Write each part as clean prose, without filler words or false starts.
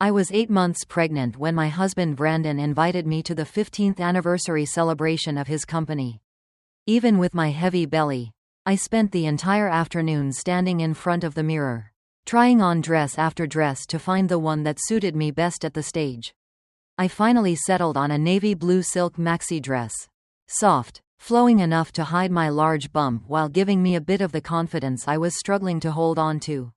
I was 8 months pregnant when my husband Brandon invited me to the 15th anniversary celebration of his company. Even with my heavy belly, I spent the entire afternoon standing in front of the mirror, trying on dress after dress to find the one that suited me best at the stage. I finally settled on a navy blue silk maxi dress. Soft, flowing enough to hide my large bump while giving me a bit of the confidence I was struggling to hold on to.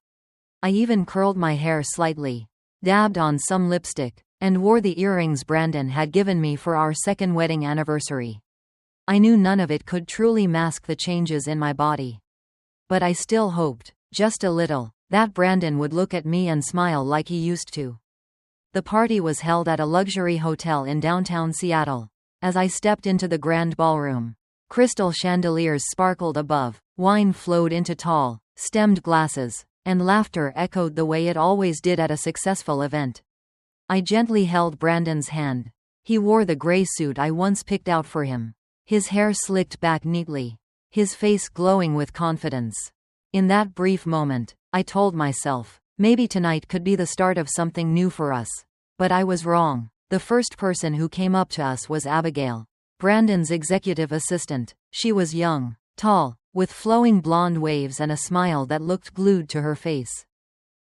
I even curled my hair slightly, dabbed on some lipstick, and wore the earrings Brandon had given me for our second wedding anniversary. I knew none of it could truly mask the changes in my body. But I still hoped, just a little, that Brandon would look at me and smile like he used to. The party was held at a luxury hotel in downtown Seattle. As I stepped into the grand ballroom, crystal chandeliers sparkled above, wine flowed into tall, stemmed glasses, and laughter echoed the way it always did at a successful event. I gently held Brandon's hand. He wore the gray suit I once picked out for him, his hair slicked back neatly, his face glowing with confidence. In that brief moment, I told myself, maybe tonight could be the start of something new for us. But I was wrong. The first person who came up to us was Abigail, Brandon's executive assistant. She was young, tall, with flowing blonde waves and a smile that looked glued to her face.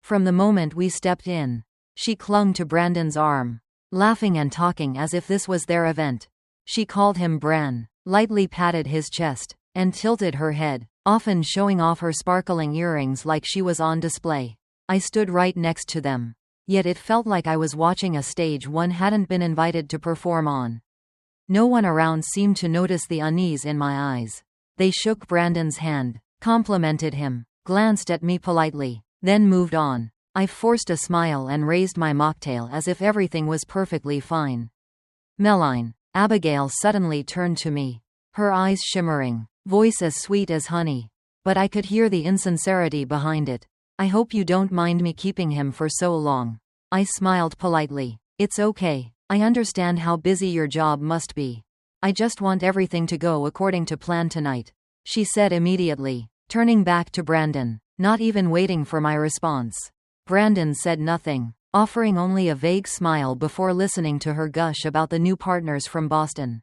From the moment we stepped in, she clung to Brandon's arm, laughing and talking as if this was their event. She called him Bran, lightly patted his chest, and tilted her head, often showing off her sparkling earrings like she was on display. I stood right next to them, yet it felt like I was watching a stage one hadn't been invited to perform on. No one around seemed to notice the unease in my eyes. They shook Brandon's hand, complimented him, glanced at me politely, then moved on. I forced a smile and raised my mocktail as if everything was perfectly fine. Meline, Abigail suddenly turned to me, her eyes shimmering, voice as sweet as honey. But I could hear the insincerity behind it. I hope you don't mind me keeping him for so long. I smiled politely. It's okay. I understand how busy your job must be. I just want everything to go according to plan tonight, she said immediately, turning back to Brandon, not even waiting for my response. Brandon said nothing, offering only a vague smile before listening to her gush about the new partners from Boston.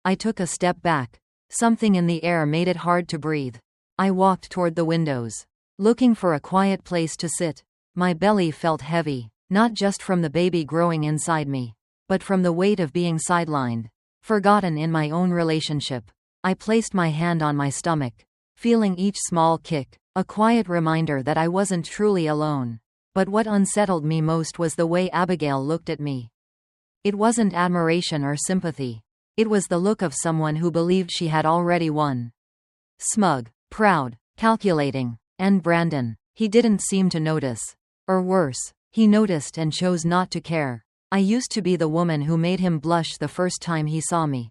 I took a step back. Something in the air made it hard to breathe. I walked toward the windows, looking for a quiet place to sit. My belly felt heavy, not just from the baby growing inside me, but from the weight of being sidelined, forgotten in my own relationship. I placed my hand on my stomach, feeling each small kick, a quiet reminder that I wasn't truly alone. But what unsettled me most was the way Abigail looked at me. It wasn't admiration or sympathy. It was the look of someone who believed she had already won. Smug, proud, calculating. And Brandon, he didn't seem to notice. Or worse, he noticed and chose not to care. I used to be the woman who made him blush the first time he saw me.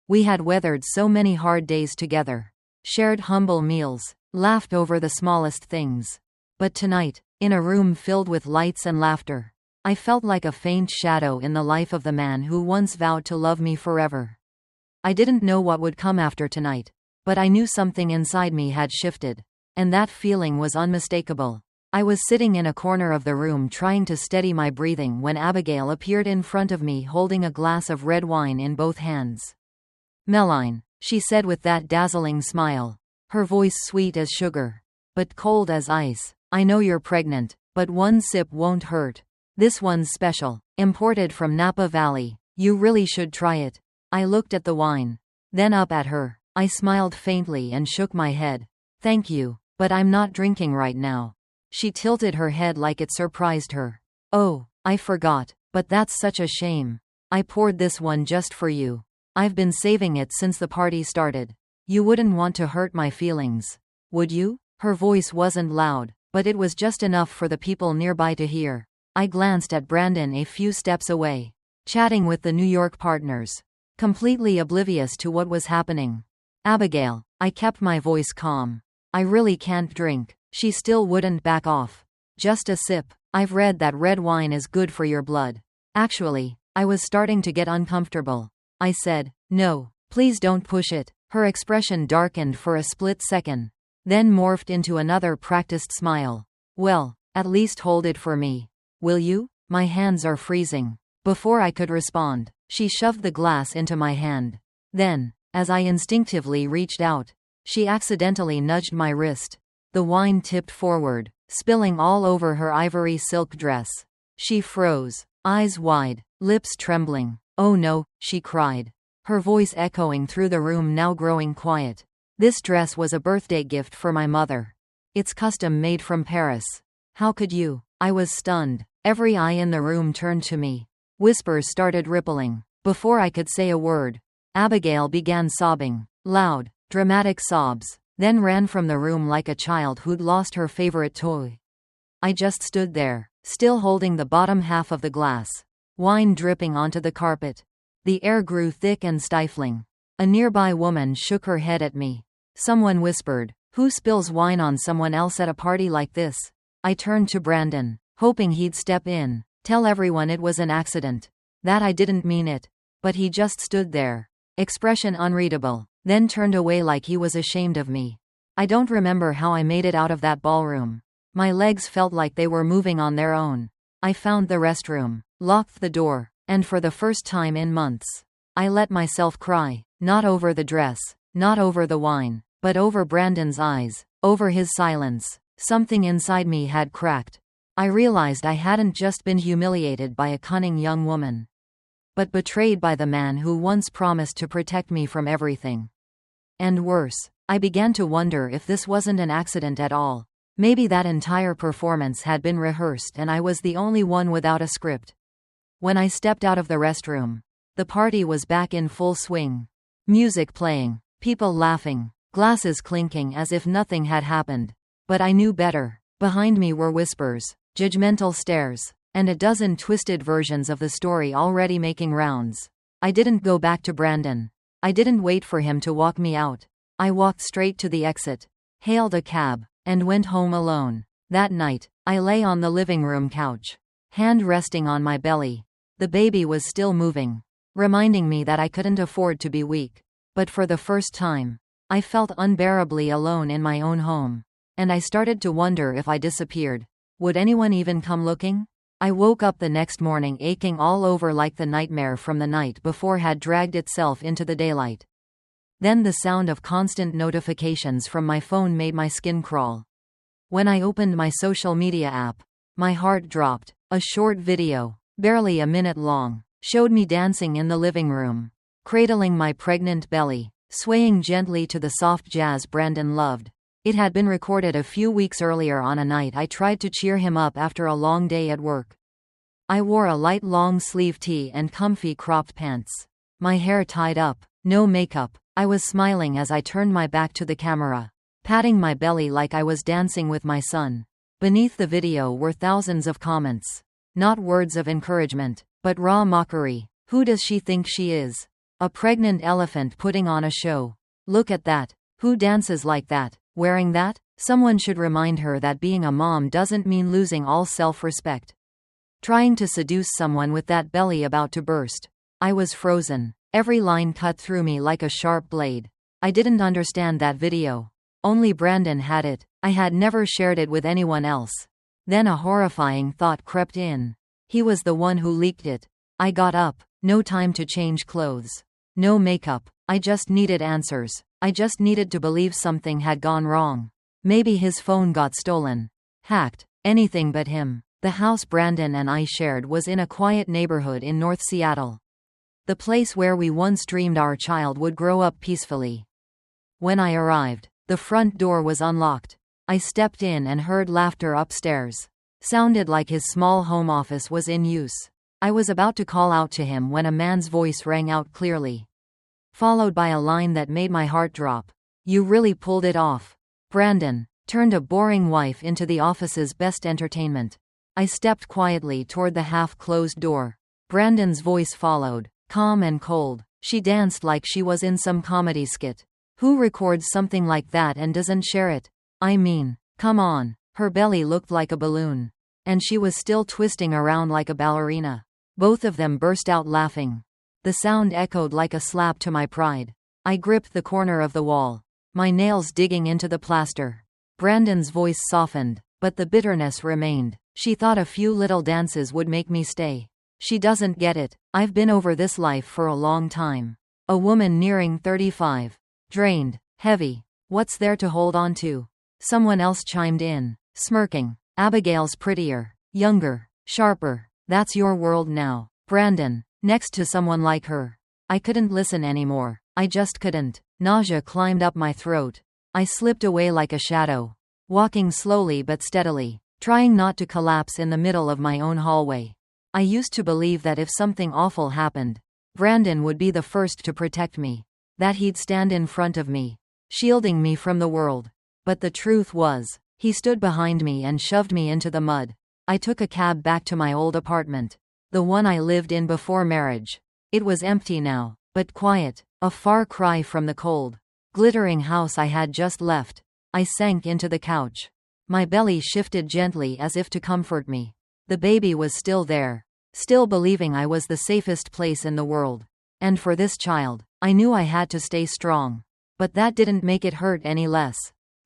We had weathered so many hard days together, shared humble meals, laughed over the smallest things. But tonight, in a room filled with lights and laughter, I felt like a faint shadow in the life of the man who once vowed to love me forever. I didn't know what would come after tonight, but I knew something inside me had shifted, and that feeling was unmistakable. I was sitting in a corner of the room trying to steady my breathing when Abigail appeared in front of me holding a glass of red wine in both hands. Meline, she said with that dazzling smile, her voice sweet as sugar, but cold as ice. I know you're pregnant, but one sip won't hurt. This one's special, imported from Napa Valley. You really should try it. I looked at the wine, then up at her. I smiled faintly and shook my head. Thank you, but I'm not drinking right now. She tilted her head like it surprised her. Oh, I forgot, but that's such a shame. I poured this one just for you. I've been saving it since the party started. You wouldn't want to hurt my feelings, would you? Her voice wasn't loud, but it was just enough for the people nearby to hear. I glanced at Brandon a few steps away, chatting with the New York partners, completely oblivious to what was happening. Abigail, I kept my voice calm. I really can't drink. She still wouldn't back off. Just a sip. I've read that red wine is good for your blood. Actually, I was starting to get uncomfortable. I said, no, please don't push it. Her expression darkened for a split second, then morphed into another practiced smile. Well, at least hold it for me. Will you? My hands are freezing. Before I could respond, she shoved the glass into my hand. Then, as I instinctively reached out, she accidentally nudged my wrist. The wine tipped forward, spilling all over her ivory silk dress. She froze, eyes wide, lips trembling. "Oh no," she cried, her voice echoing through the room, now growing quiet. "This dress was a birthday gift for my mother. It's custom made from Paris. How could you?" I was stunned. Every eye in the room turned to me. Whispers started rippling. Before I could say a word, Abigail began sobbing. Loud, dramatic sobs. Then ran from the room like a child who'd lost her favorite toy. I just stood there, still holding the bottom half of the glass. Wine dripping onto the carpet. The air grew thick and stifling. A nearby woman shook her head at me. Someone whispered, "Who spills wine on someone else at a party like this?" I turned to Brandon, hoping he'd step in, tell everyone it was an accident, that I didn't mean it. But he just stood there, expression unreadable, then turned away like he was ashamed of me. I don't remember how I made it out of that ballroom. My legs felt like they were moving on their own. I found the restroom, locked the door, and for the first time in months, I let myself cry. Not over the dress, not over the wine, but over Brandon's eyes, over his silence. Something inside me had cracked. I realized I hadn't just been humiliated by a cunning young woman, but betrayed by the man who once promised to protect me from everything. And worse, I began to wonder if this wasn't an accident at all. Maybe that entire performance had been rehearsed and I was the only one without a script. When I stepped out of the restroom, the party was back in full swing. Music playing, people laughing, glasses clinking as if nothing had happened. But I knew better. Behind me were whispers, judgmental stares, and a dozen twisted versions of the story already making rounds. I didn't go back to Brandon. I didn't wait for him to walk me out. I walked straight to the exit, hailed a cab, and went home alone. That night, I lay on the living room couch, hand resting on my belly. The baby was still moving, reminding me that I couldn't afford to be weak. But for the first time, I felt unbearably alone in my own home. And I started to wonder if I disappeared, would anyone even come looking? I woke up the next morning aching all over like the nightmare from the night before had dragged itself into the daylight. Then the sound of constant notifications from my phone made my skin crawl. When I opened my social media app, my heart dropped. A short video, barely a minute long, showed me dancing in the living room, cradling my pregnant belly, swaying gently to the soft jazz Brandon loved. It had been recorded a few weeks earlier on a night I tried to cheer him up after a long day at work. I wore a light long-sleeve tee and comfy cropped pants. My hair tied up, no makeup. I was smiling as I turned my back to the camera, patting my belly like I was dancing with my son. Beneath the video were thousands of comments. Not words of encouragement, but raw mockery. Who does she think she is? A pregnant elephant putting on a show. Look at that. Who dances like that? Wearing that? Someone should remind her that being a mom doesn't mean losing all self-respect. Trying to seduce someone with that belly about to burst. I was frozen. Every line cut through me like a sharp blade. I didn't understand that video. Only Brandon had it. I had never shared it with anyone else. Then a horrifying thought crept in. He was the one who leaked it. I got up. No time to change clothes. No makeup. I just needed answers. I just needed to believe something had gone wrong. Maybe his phone got stolen. Hacked. Anything but him. The house Brandon and I shared was in a quiet neighborhood in North Seattle. The place where we once dreamed our child would grow up peacefully. When I arrived, the front door was unlocked. I stepped in and heard laughter upstairs. Sounded like his small home office was in use. I was about to call out to him when a man's voice rang out clearly, followed by a line that made my heart drop. "You really pulled it off." Brandon turned a boring wife into the office's best entertainment. I stepped quietly toward the half-closed door. Brandon's voice followed, calm and cold. "She danced like she was in some comedy skit. Who records something like that and doesn't share it? I mean, come on." Her belly looked like a balloon, and she was still twisting around like a ballerina. Both of them burst out laughing. The sound echoed like a slap to my pride. I gripped the corner of the wall, my nails digging into the plaster. Brandon's voice softened, but the bitterness remained. She thought a few little dances would make me stay. She doesn't get it. I've been over this life for a long time. A woman nearing 35. Drained. Heavy. What's there to hold on to? Someone else chimed in, smirking. Abigail's prettier. Younger. Sharper. That's your world now, Brandon. Next to someone like her. I couldn't listen anymore. I just couldn't. Nausea climbed up my throat. I slipped away like a shadow. Walking slowly but steadily. Trying not to collapse in the middle of my own hallway. I used to believe that if something awful happened, Brandon would be the first to protect me. That he'd stand in front of me, shielding me from the world. But the truth was, he stood behind me and shoved me into the mud. I took a cab back to my old apartment. The one I lived in before marriage. It was empty now, but quiet, a far cry from the cold, glittering house I had just left. I sank into the couch. My belly shifted gently as if to comfort me. The baby was still there, still believing I was the safest place in the world. And for this child, I knew I had to stay strong. But that didn't make it hurt any less.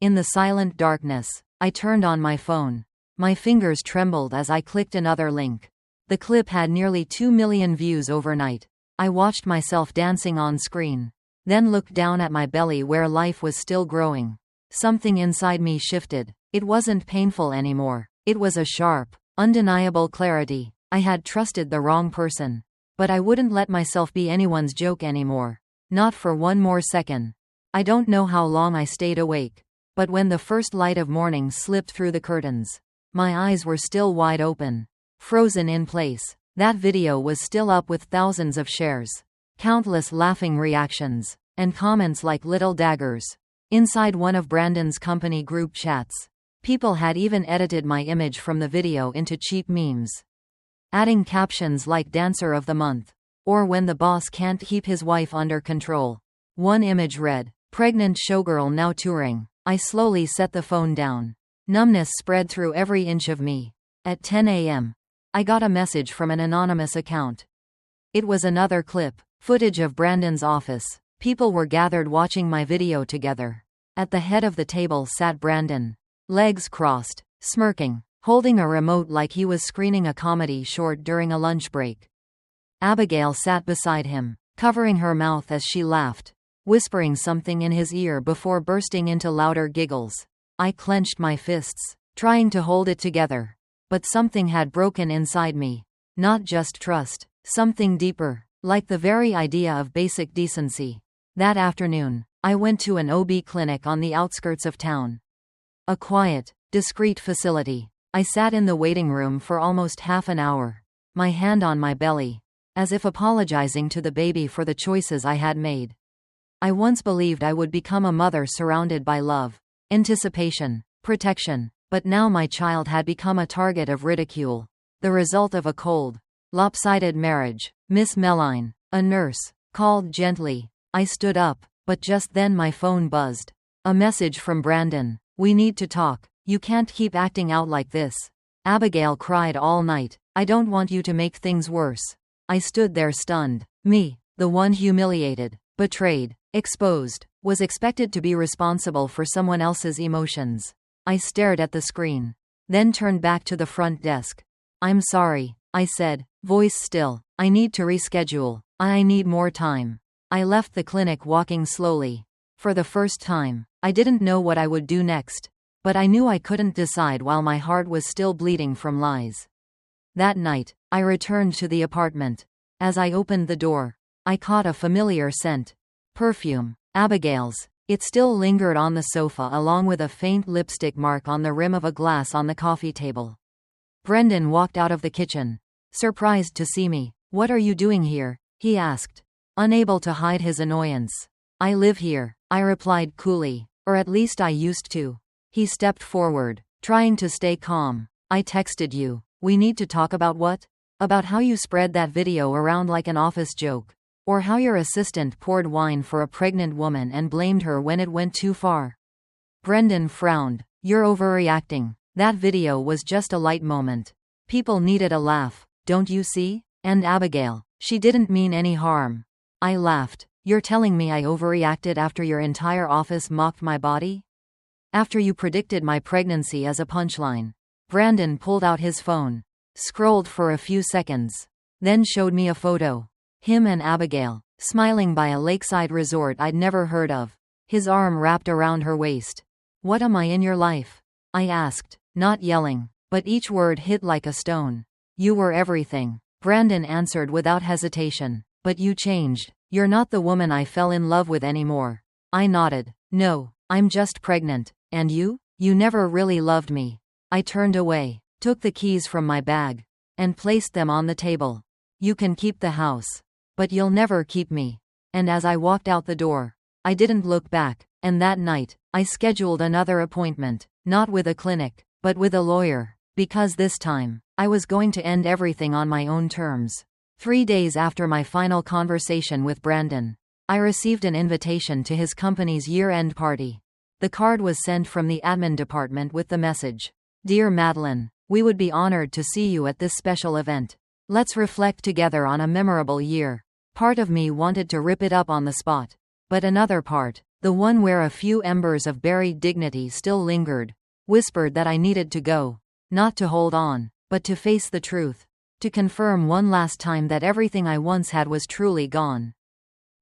In the silent darkness, I turned on my phone. My fingers trembled as I clicked another link. The clip had nearly 2 million views overnight. I watched myself dancing on screen, then looked down at my belly where life was still growing. Something inside me shifted. It wasn't painful anymore. It was a sharp, undeniable clarity. I had trusted the wrong person. But I wouldn't let myself be anyone's joke anymore. Not for one more second. I don't know how long I stayed awake. But when the first light of morning slipped through the curtains, my eyes were still wide open. Frozen in place. That video was still up with thousands of shares. Countless laughing reactions. And comments like little daggers. Inside one of Brandon's company group chats. People had even edited my image from the video into cheap memes. Adding captions like Dancer of the Month. Or when the boss can't keep his wife under control. One image read, Pregnant showgirl now touring. I slowly set the phone down. Numbness spread through every inch of me. At 10 a.m., I got a message from an anonymous account. It was another clip, footage of Brandon's office. People were gathered watching my video together. At the head of the table sat Brandon. Legs crossed, smirking, holding a remote like he was screening a comedy short during a lunch break. Abigail sat beside him, covering her mouth as she laughed, whispering something in his ear before bursting into louder giggles. I clenched my fists, trying to hold it together. But something had broken inside me. Not just trust, something deeper, like the very idea of basic decency. That afternoon, I went to an OB clinic on the outskirts of town. A quiet, discreet facility. I sat in the waiting room for almost half an hour, my hand on my belly, as if apologizing to the baby for the choices I had made. I once believed I would become a mother surrounded by love, anticipation, protection, but now my child had become a target of ridicule. The result of a cold, lopsided marriage. Miss Melline, a nurse, called gently. I stood up, but just then my phone buzzed. A message from Brandon. We need to talk. You can't keep acting out like this. Abigail cried all night. I don't want you to make things worse. I stood there stunned. Me, the one humiliated, betrayed, exposed, was expected to be responsible for someone else's emotions. I stared at the screen, then turned back to the front desk. I'm sorry, I said, voice still. I need to reschedule. I need more time. I left the clinic walking slowly. For the first time, I didn't know what I would do next. But I knew I couldn't decide while my heart was still bleeding from lies. That night, I returned to the apartment. As I opened the door, I caught a familiar scent. Perfume. Abigail's. It still lingered on the sofa along with a faint lipstick mark on the rim of a glass on the coffee table. Brendan walked out of the kitchen, surprised to see me. What are you doing here? He asked, unable to hide his annoyance. I live here, I replied coolly, or at least I used to. He stepped forward, trying to stay calm. I texted you. We need to talk about what? About how you spread that video around like an office joke. Or how your assistant poured wine for a pregnant woman and blamed her when it went too far. Brendan frowned. You're overreacting. That video was just a light moment. People needed a laugh, don't you see? And Abigail, she didn't mean any harm. I laughed. You're telling me I overreacted after your entire office mocked my body? After you predicted my pregnancy as a punchline. Brandon pulled out his phone, scrolled for a few seconds, then showed me a photo. Him and Abigail, smiling by a lakeside resort I'd never heard of, his arm wrapped around her waist. "What am I in your life?" I asked, not yelling, but each word hit like a stone. "You were everything," Brandon answered without hesitation. "But you changed. You're not the woman I fell in love with anymore." I nodded. "No, I'm just pregnant. And you? You never really loved me." I turned away, took the keys from my bag, and placed them on the table. "You can keep the house. But you'll never keep me." And as I walked out the door, I didn't look back, and that night, I scheduled another appointment, not with a clinic, but with a lawyer, because this time, I was going to end everything on my own terms. 3 days after my final conversation with Brandon, I received an invitation to his company's year-end party. The card was sent from the admin department with the message, "Dear Madeline, we would be honored to see you at this special event. Let's reflect together on a memorable year." Part of me wanted to rip it up on the spot. But another part, the one where a few embers of buried dignity still lingered, whispered that I needed to go. Not to hold on, but to face the truth. To confirm one last time that everything I once had was truly gone.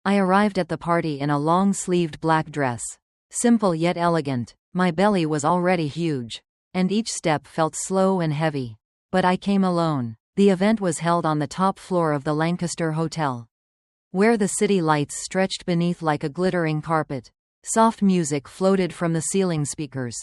I arrived at the party in a long-sleeved black dress. Simple yet elegant, my belly was already huge, and each step felt slow and heavy. But I came alone. The event was held on the top floor of the Lancaster Hotel, where the city lights stretched beneath like a glittering carpet. Soft music floated from the ceiling speakers.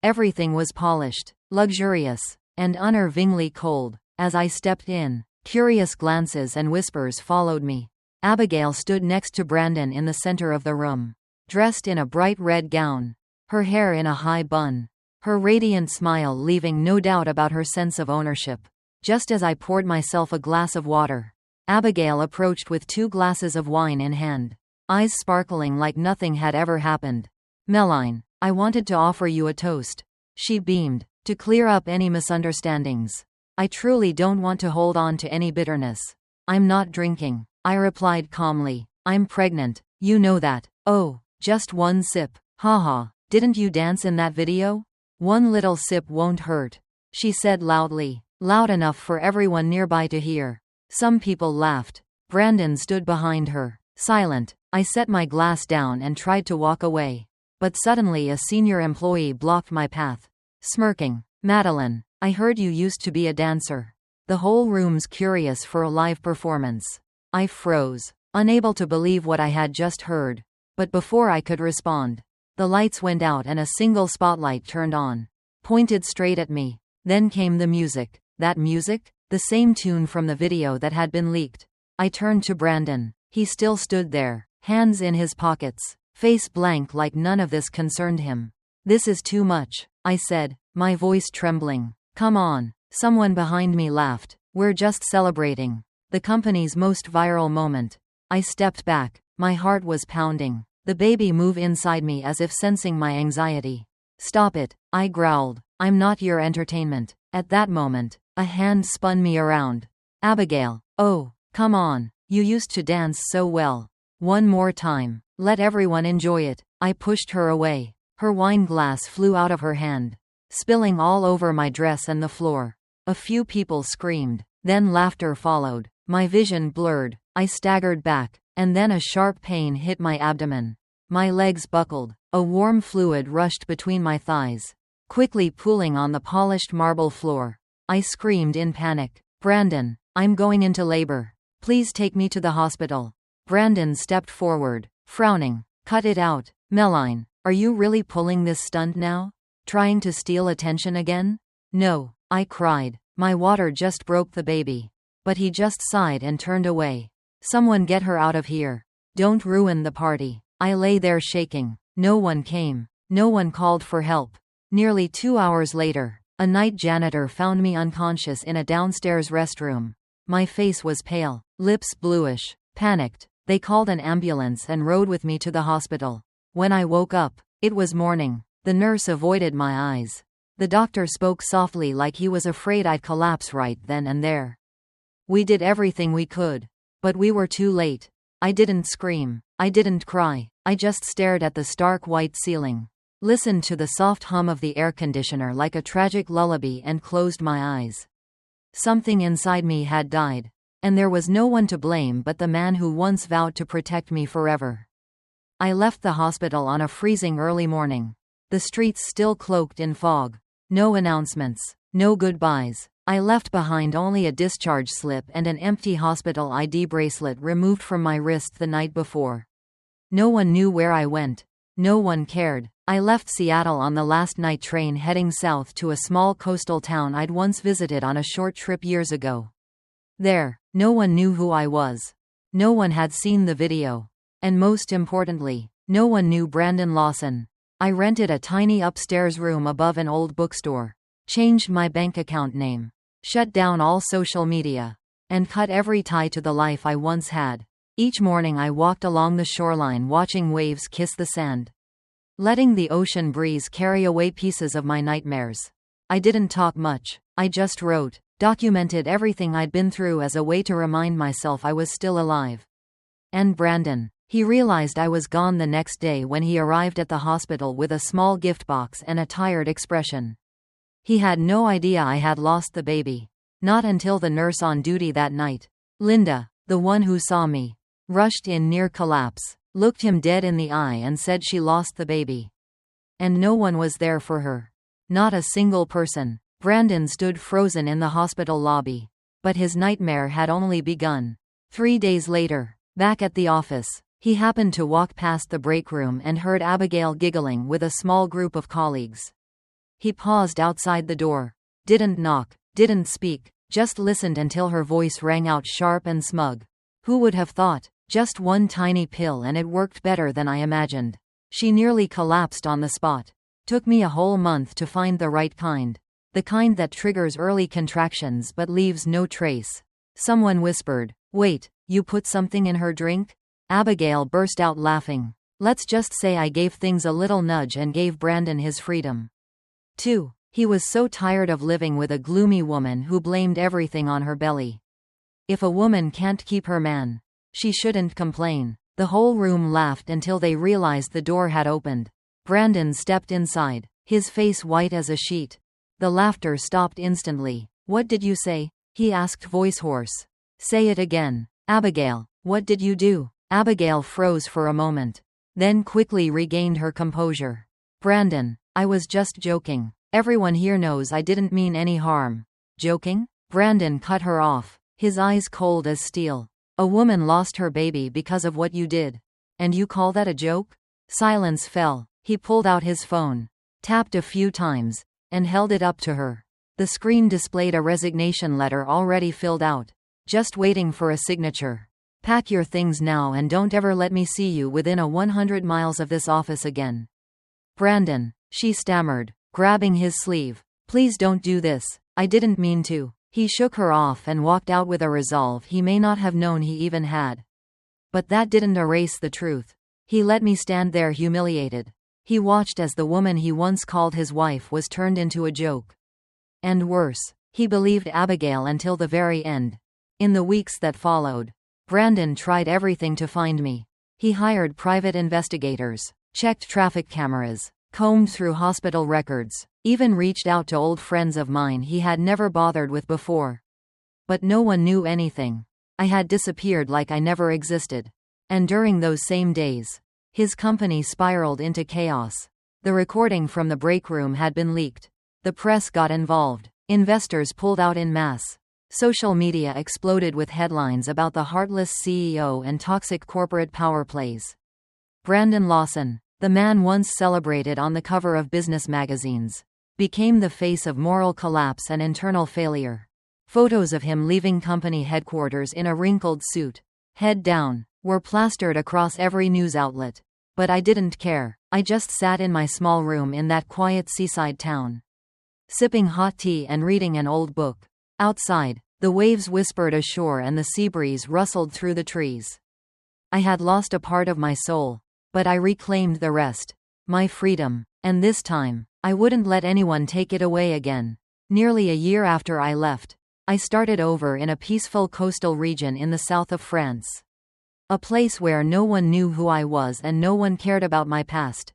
Everything was polished, luxurious, and unnervingly cold. As I stepped in, curious glances and whispers followed me. Abigail stood next to Brandon in the center of the room, dressed in a bright red gown, her hair in a high bun, her radiant smile leaving no doubt about her sense of ownership. Just as I poured myself a glass of water, Abigail approached with 2 glasses of wine in hand, eyes sparkling like nothing had ever happened. "Meline, I wanted to offer you a toast." She beamed, "to clear up any misunderstandings. I truly don't want to hold on to any bitterness." "I'm not drinking," I replied calmly. "I'm pregnant, you know that." "Oh, just one sip. Haha, didn't you dance in that video? One little sip won't hurt," she said loudly, loud enough for everyone nearby to hear. Some people laughed. Brandon stood behind her, silent. I set my glass down and tried to walk away. But suddenly a senior employee blocked my path. Smirking, "Madeline, I heard you used to be a dancer." The whole room's curious for a live performance. I froze, unable to believe what I had just heard. But before I could respond, the lights went out and a single spotlight turned on, pointed straight at me. Then came the music. That music? The same tune from the video that had been leaked. I turned to Brandon. He still stood there, hands in his pockets, face blank like none of this concerned him. "This is too much," I said, my voice trembling. "Come on." Someone behind me laughed. "We're just celebrating the company's most viral moment." I stepped back. My heart was pounding. The baby moved inside me as if sensing my anxiety. "Stop it," I growled. "I'm not your entertainment." At that moment, a hand spun me around. "Abigail, oh, come on. You used to dance so well. One more time. Let everyone enjoy it." I pushed her away. Her wine glass flew out of her hand, spilling all over my dress and the floor. A few people screamed. Then laughter followed. My vision blurred. I staggered back, and then a sharp pain hit my abdomen. My legs buckled. A warm fluid rushed between my thighs, quickly pooling on the polished marble floor. I screamed in panic. "Brandon, I'm going into labor. Please take me to the hospital." Brandon stepped forward, frowning. "Cut it out. Meline, are you really pulling this stunt now? Trying to steal attention again?" "No," I cried. "My water just broke the baby." But he just sighed and turned away. "Someone get her out of here. Don't ruin the party." I lay there shaking. No one came. No one called for help. Nearly 2 hours later, a night janitor found me unconscious in a downstairs restroom. My face was pale, lips bluish. Panicked, they called an ambulance and rode with me to the hospital. When I woke up, it was morning. The nurse avoided my eyes. The doctor spoke softly like he was afraid I'd collapse right then and there. "We did everything we could. But we were too late." I didn't scream. I didn't cry. I just stared at the stark white ceiling. listened to the soft hum of the air conditioner like a tragic lullaby and closed my eyes. Something inside me had died. And there was no one to blame but the man who once vowed to protect me forever. I left the hospital on a freezing early morning. The streets still cloaked in fog. No announcements. No goodbyes. I left behind only a discharge slip and an empty hospital ID bracelet removed from my wrist the night before. No one knew where I went. No one cared. I left Seattle on the last night train heading south to a small coastal town I'd once visited on a short trip years ago. There, no one knew who I was. No one had seen the video. And most importantly, no one knew Brandon Lawson. I rented a tiny upstairs room above an old bookstore, changed my bank account name, shut down all social media, and cut every tie to the life I once had. Each morning I walked along the shoreline watching waves kiss the sand, letting the ocean breeze carry away pieces of my nightmares. I didn't talk much. I just wrote, documented everything I'd been through as a way to remind myself I was still alive. And Brandon. He realized I was gone the next day when he arrived at the hospital with a small gift box and a tired expression. He had no idea I had lost the baby. Not until the nurse on duty that night, Linda, the one who saw me, rushed in near collapse, looked him dead in the eye and said she lost the baby. And no one was there for her. Not a single person. Brandon stood frozen in the hospital lobby. But his nightmare had only begun. 3 days later, back at the office, he happened to walk past the break room and heard Abigail giggling with a small group of colleagues. He paused outside the door. Didn't knock, didn't speak, just listened until her voice rang out sharp and smug. Who would have thought? Just one tiny pill and it worked better than I imagined. She nearly collapsed on the spot. Took me a whole month to find the right kind. The kind that triggers early contractions but leaves no trace. Someone whispered, "Wait, you put something in her drink?" Abigail burst out laughing. Let's just say I gave things a little nudge and gave Brandon his freedom. 2. He was so tired of living with a gloomy woman who blamed everything on her belly. If a woman can't keep her man, she shouldn't complain. The whole room laughed until they realized the door had opened. Brandon stepped inside, his face white as a sheet. The laughter stopped instantly. "What did you say?" he asked, voice hoarse. "Say it again. Abigail, what did you do?" Abigail froze for a moment, then quickly regained her composure. "Brandon, I was just joking. Everyone here knows I didn't mean any harm." "Joking?" Brandon cut her off, his eyes cold as steel. "A woman lost her baby because of what you did. And you call that a joke?" Silence fell. He pulled out his phone, tapped a few times, and held it up to her. The screen displayed a resignation letter already filled out, just waiting for a signature. "Pack your things now and don't ever let me see you within 100 miles of this office again." "Brandon," she stammered, grabbing his sleeve. "Please don't do this. I didn't mean to." He shook her off and walked out with a resolve he may not have known he even had. But that didn't erase the truth. He let me stand there humiliated. He watched as the woman he once called his wife was turned into a joke. And worse, he believed Abigail until the very end. In the weeks that followed, Brandon tried everything to find me. He hired private investigators, checked traffic cameras, combed through hospital records, even reached out to old friends of mine he had never bothered with before. But no one knew anything. I had disappeared like I never existed. And during those same days, his company spiraled into chaos. The recording from the break room had been leaked. The press got involved. Investors pulled out en masse. Social media exploded with headlines about the heartless CEO and toxic corporate power plays. Brandon Lawson, the man once celebrated on the cover of business magazines, became the face of moral collapse and internal failure. Photos of him leaving company headquarters in a wrinkled suit, head down, were plastered across every news outlet. But I didn't care. I just sat in my small room in that quiet seaside town, sipping hot tea and reading an old book. Outside, the waves whispered ashore and the sea breeze rustled through the trees. I had lost a part of my soul, but I reclaimed the rest. My freedom. And this time, I wouldn't let anyone take it away again. Nearly a year after I left, I started over in a peaceful coastal region in the south of France. A place where no one knew who I was and no one cared about my past.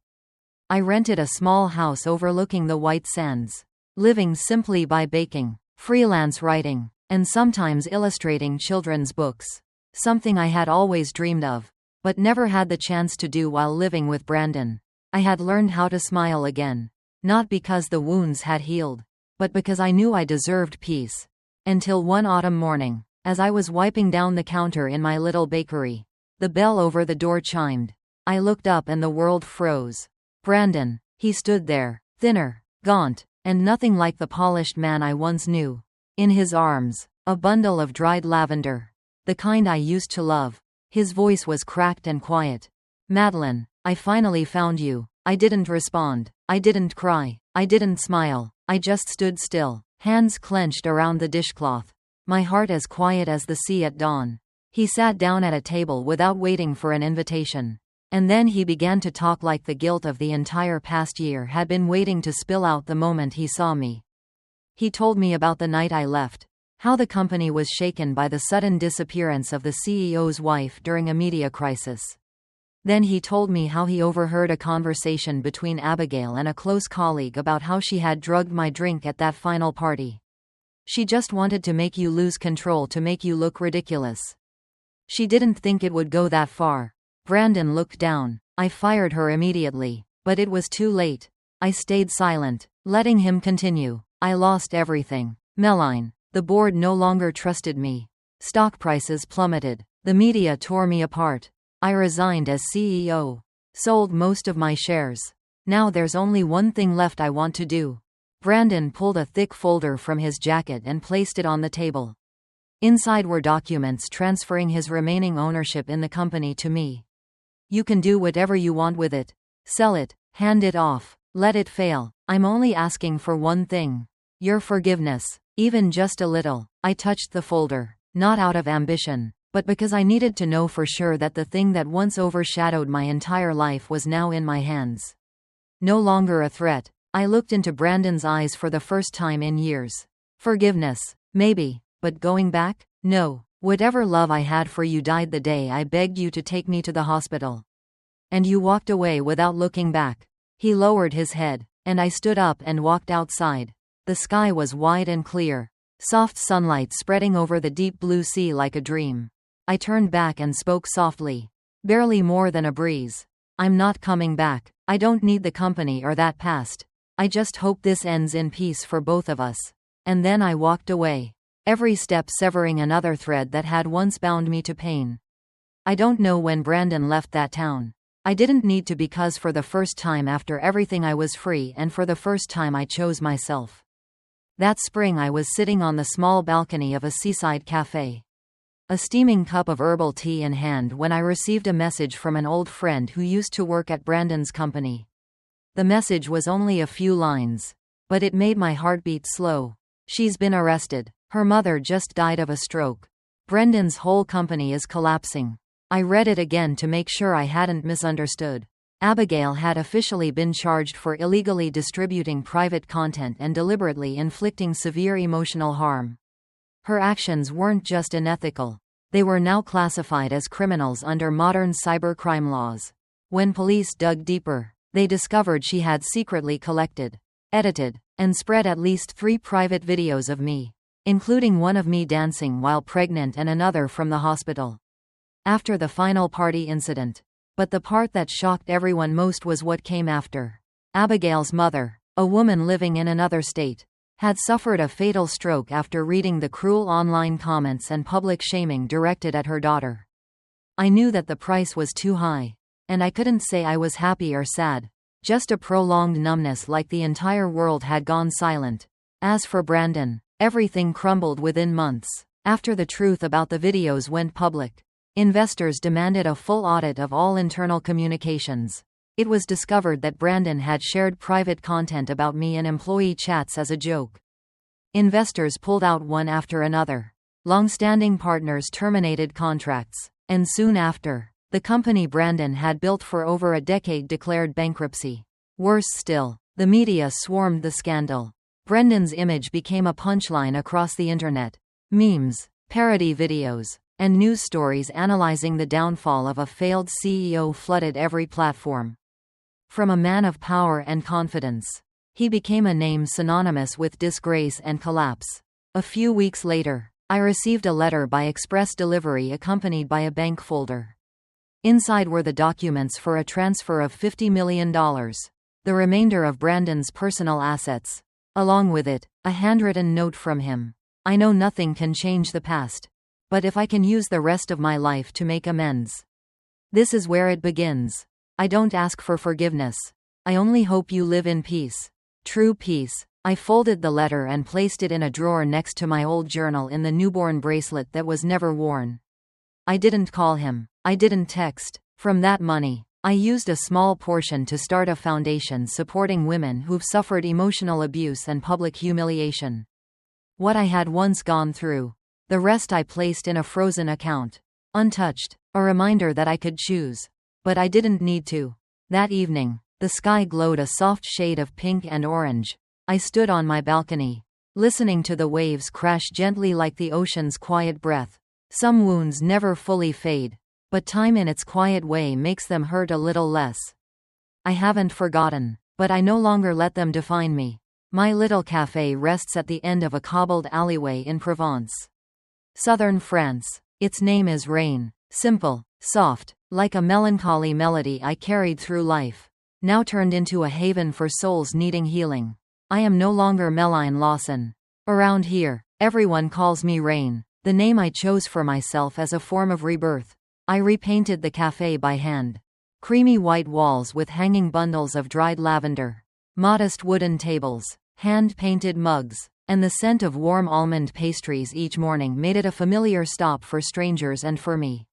I rented a small house overlooking the white sands, living simply by baking, freelance writing, and sometimes illustrating children's books. Something I had always dreamed of, but never had the chance to do while living with Brandon. I had learned how to smile again. Not because the wounds had healed, but because I knew I deserved peace. Until one autumn morning, as I was wiping down the counter in my little bakery, the bell over the door chimed. I looked up and the world froze. Brandon. He stood there, thinner, gaunt, and nothing like the polished man I once knew. In his arms, a bundle of dried lavender. The kind I used to love. His voice was cracked and quiet. Madeline, I finally found you. I didn't respond. I didn't cry. I didn't smile. I just stood still, hands clenched around the dishcloth. My heart as quiet as the sea at dawn. He sat down at a table without waiting for an invitation. And then he began to talk like the guilt of the entire past year had been waiting to spill out the moment he saw me. He told me about the night I left, how the company was shaken by the sudden disappearance of the CEO's wife during a media crisis. Then he told me how he overheard a conversation between Abigail and a close colleague about how she had drugged my drink at that final party. She just wanted to make you lose control, to make you look ridiculous. She didn't think it would go that far. Brandon looked down. I fired her immediately, but it was too late. I stayed silent, letting him continue. I lost everything. Meline. The board no longer trusted me. Stock prices plummeted. The media tore me apart. I resigned as CEO. Sold most of my shares. Now there's only one thing left I want to do. Brandon pulled a thick folder from his jacket and placed it on the table. Inside were documents transferring his remaining ownership in the company to me. You can do whatever you want with it. Sell it, hand it off, let it fail. I'm only asking for one thing. Your forgiveness, even just a little. I touched the folder, not out of ambition, but because I needed to know for sure that the thing that once overshadowed my entire life was now in my hands. No longer a threat. I looked into Brandon's eyes for the first time in years. Forgiveness, maybe, but going back? No. Whatever love I had for you died the day I begged you to take me to the hospital. And you walked away without looking back. He lowered his head, and I stood up and walked outside. The sky was wide and clear, soft sunlight spreading over the deep blue sea like a dream. I turned back and spoke softly, barely more than a breeze. I'm not coming back. I don't need the company or that past. I just hope this ends in peace for both of us. And then I walked away. Every step severing another thread that had once bound me to pain. I don't know when Brandon left that town. I didn't need to, because for the first time after everything I was free, and for the first time I chose myself. That spring I was sitting on the small balcony of a seaside cafe, a steaming cup of herbal tea in hand, when I received a message from an old friend who used to work at Brandon's company. The message was only a few lines, but it made my heart beat slow. She's been arrested. Her mother just died of a stroke. Brendan's whole company is collapsing. I read it again to make sure I hadn't misunderstood. Abigail had officially been charged for illegally distributing private content and deliberately inflicting severe emotional harm. Her actions weren't just unethical. They were now classified as criminals under modern cybercrime laws. When police dug deeper, they discovered she had secretly collected, edited, and spread at least 3 private videos of me, including one of me dancing while pregnant and another from the hospital. After the final party incident. But the part that shocked everyone most was what came after. Abigail's mother, a woman living in another state, had suffered a fatal stroke after reading the cruel online comments and public shaming directed at her daughter. I knew that the price was too high, and I couldn't say I was happy or sad, just a prolonged numbness, like the entire world had gone silent. As for Brandon, everything crumbled within months. After the truth about the videos went public, investors demanded a full audit of all internal communications. It was discovered that Brandon had shared private content about me in employee chats as a joke. Investors pulled out one after another. Long-standing partners terminated contracts. And soon after, the company Brandon had built for over a decade declared bankruptcy. Worse still, the media swarmed the scandal. Brandon's image became a punchline across the internet. Memes, parody videos, and news stories analyzing the downfall of a failed CEO flooded every platform. From a man of power and confidence, he became a name synonymous with disgrace and collapse. A few weeks later, I received a letter by express delivery accompanied by a bank folder. Inside were the documents for a transfer of $50 million, the remainder of Brandon's personal assets. Along with it, a handwritten note from him. I know nothing can change the past. But if I can use the rest of my life to make amends. This is where it begins. I don't ask for forgiveness. I only hope you live in peace. True peace. I folded the letter and placed it in a drawer next to my old journal in the newborn bracelet that was never worn. I didn't call him. I didn't text. From that money, I used a small portion to start a foundation supporting women who've suffered emotional abuse and public humiliation. What I had once gone through. The rest I placed in a frozen account. Untouched. A reminder that I could choose. But I didn't need to. That evening, the sky glowed a soft shade of pink and orange. I stood on my balcony, listening to the waves crash gently like the ocean's quiet breath. Some wounds never fully fade, but time in its quiet way makes them hurt a little less. I haven't forgotten, but I no longer let them define me. My little café rests at the end of a cobbled alleyway in Provence, southern France. Its name is Rain. Simple, soft, like a melancholy melody I carried through life, now turned into a haven for souls needing healing. I am no longer Meline Lawson. Around here, everyone calls me Rain, the name I chose for myself as a form of rebirth. I repainted the café by hand. Creamy white walls with hanging bundles of dried lavender, modest wooden tables, hand-painted mugs, and the scent of warm almond pastries each morning made it a familiar stop for strangers and for me.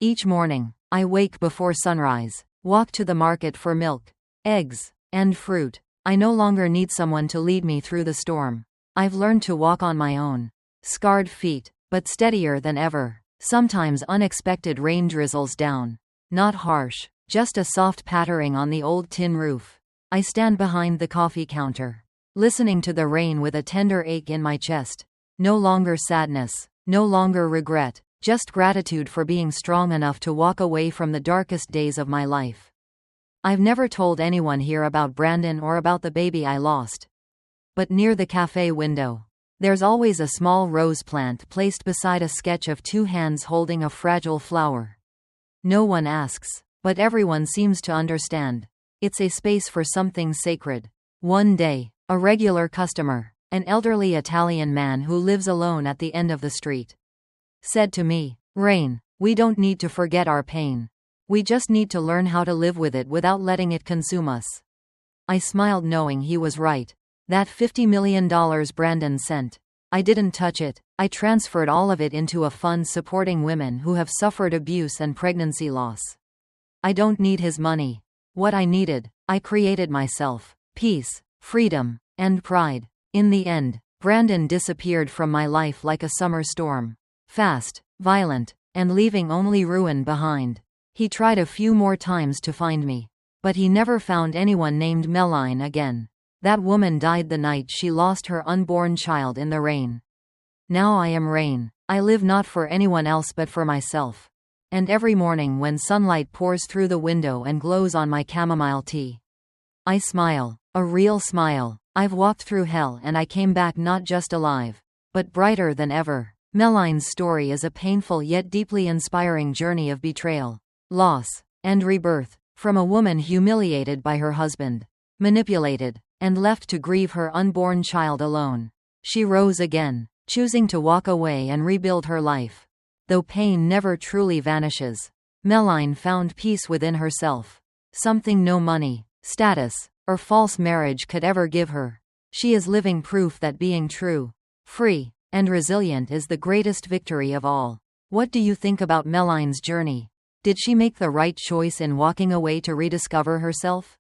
Each morning, I wake before sunrise, walk to the market for milk, eggs, and fruit. I no longer need someone to lead me through the storm. I've learned to walk on my own. Scarred feet, but steadier than ever. Sometimes unexpected rain drizzles down. Not harsh, just a soft pattering on the old tin roof. I stand behind the coffee counter, listening to the rain with a tender ache in my chest. No longer sadness, no longer regret. Just gratitude for being strong enough to walk away from the darkest days of my life. I've never told anyone here about Brandon or about the baby I lost. But near the cafe window, there's always a small rose plant placed beside a sketch of two hands holding a fragile flower. No one asks, but everyone seems to understand. It's a space for something sacred. One day, a regular customer, an elderly Italian man who lives alone at the end of the street, said to me, "Rain, we don't need to forget our pain. We just need to learn how to live with it without letting it consume us." I smiled knowing he was right. That $50 million Brandon sent. I didn't touch it. I transferred all of it into a fund supporting women who have suffered abuse and pregnancy loss. I don't need his money. What I needed, I created myself. Peace, freedom, and pride. In the end, Brandon disappeared from my life like a summer storm. Fast, violent, and leaving only ruin behind. He tried a few more times to find me. But he never found anyone named Meline again. That woman died the night she lost her unborn child in the rain. Now I am Rain. I live not for anyone else but for myself. And every morning when sunlight pours through the window and glows on my chamomile tea, I smile. A real smile. I've walked through hell and I came back not just alive, but brighter than ever. Meline's story is a painful yet deeply inspiring journey of betrayal, loss, and rebirth. From a woman humiliated by her husband, manipulated, and left to grieve her unborn child alone, she rose again, choosing to walk away and rebuild her life. Though pain never truly vanishes, Meline found peace within herself. Something no money, status, or false marriage could ever give her. She is living proof that being true, free, and resilient is the greatest victory of all. What do you think about Meline's journey? Did she make the right choice in walking away to rediscover herself?